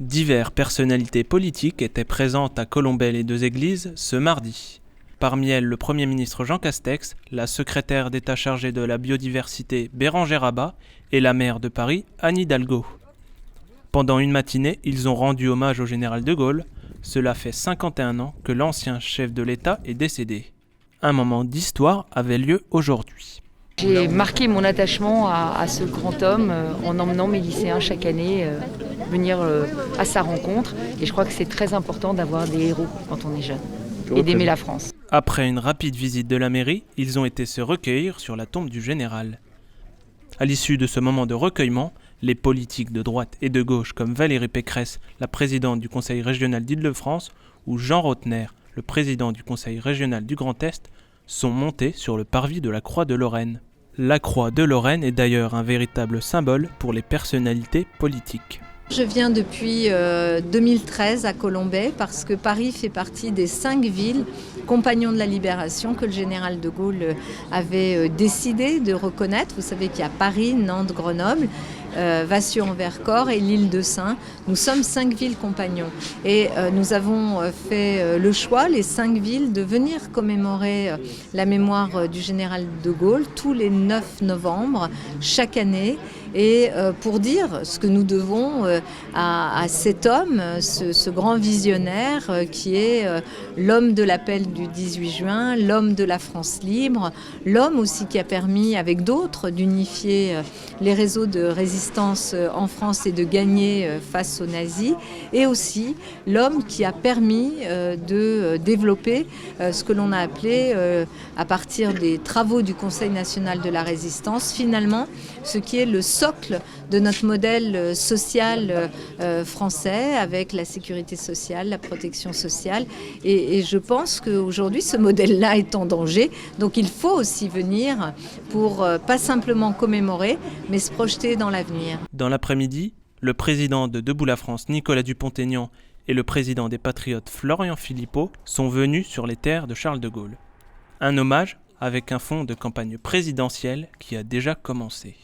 Diverses personnalités politiques étaient présentes à Colombey-les-Deux-Églises ce mardi. Parmi elles, le Premier ministre Jean Castex, la secrétaire d'État chargée de la biodiversité Bérangère Abba et la maire de Paris Anne Hidalgo. Pendant une matinée, ils ont rendu hommage au général de Gaulle. Cela fait 51 ans que l'ancien chef de l'État est décédé. Un moment d'histoire avait lieu aujourd'hui. J'ai marqué mon attachement à ce grand homme en emmenant mes lycéens chaque année venir à sa rencontre. Et je crois que c'est très important d'avoir des héros quand on est jeune et d'aimer la France. Après une rapide visite de la mairie, ils ont été se recueillir sur la tombe du général. À l'issue de ce moment de recueillement, les politiques de droite et de gauche comme Valérie Pécresse, la présidente du Conseil régional d'Île-de-France, ou Jean Rotner, le président du Conseil régional du Grand Est, sont montés sur le parvis de la Croix de Lorraine. La Croix de Lorraine est d'ailleurs un véritable symbole pour les personnalités politiques. Je viens depuis 2013 à Colombey parce que Paris fait partie des 5 villes compagnons de la libération que le général de Gaulle avait décidé de reconnaître. Vous savez qu'il y a Paris, Nantes, Grenoble, Vassieux-en-Vercors et l'île de Sein. Nous sommes 5 villes compagnons et nous avons fait le choix, les 5 villes, de venir commémorer la mémoire du général de Gaulle tous les 9 novembre chaque année. Et pour dire ce que nous devons à cet homme, ce grand visionnaire qui est l'homme de l'appel du 18 juin, l'homme de la France libre, l'homme aussi qui a permis avec d'autres d'unifier les réseaux de résistance en France et de gagner face aux nazis, et aussi l'homme qui a permis de développer ce que l'on a appelé, à partir des travaux du Conseil national de la résistance, finalement ce qui est le socle de notre modèle social français avec la sécurité sociale, la protection sociale. Et je pense qu'aujourd'hui, ce modèle-là est en danger. Donc il faut aussi venir pour pas simplement commémorer, mais se projeter dans l'avenir. Dans l'après-midi, le président de Debout la France, Nicolas Dupont-Aignan, et le président des Patriotes, Florian Philippot, sont venus sur les terres de Charles de Gaulle. Un hommage avec un fond de campagne présidentielle qui a déjà commencé.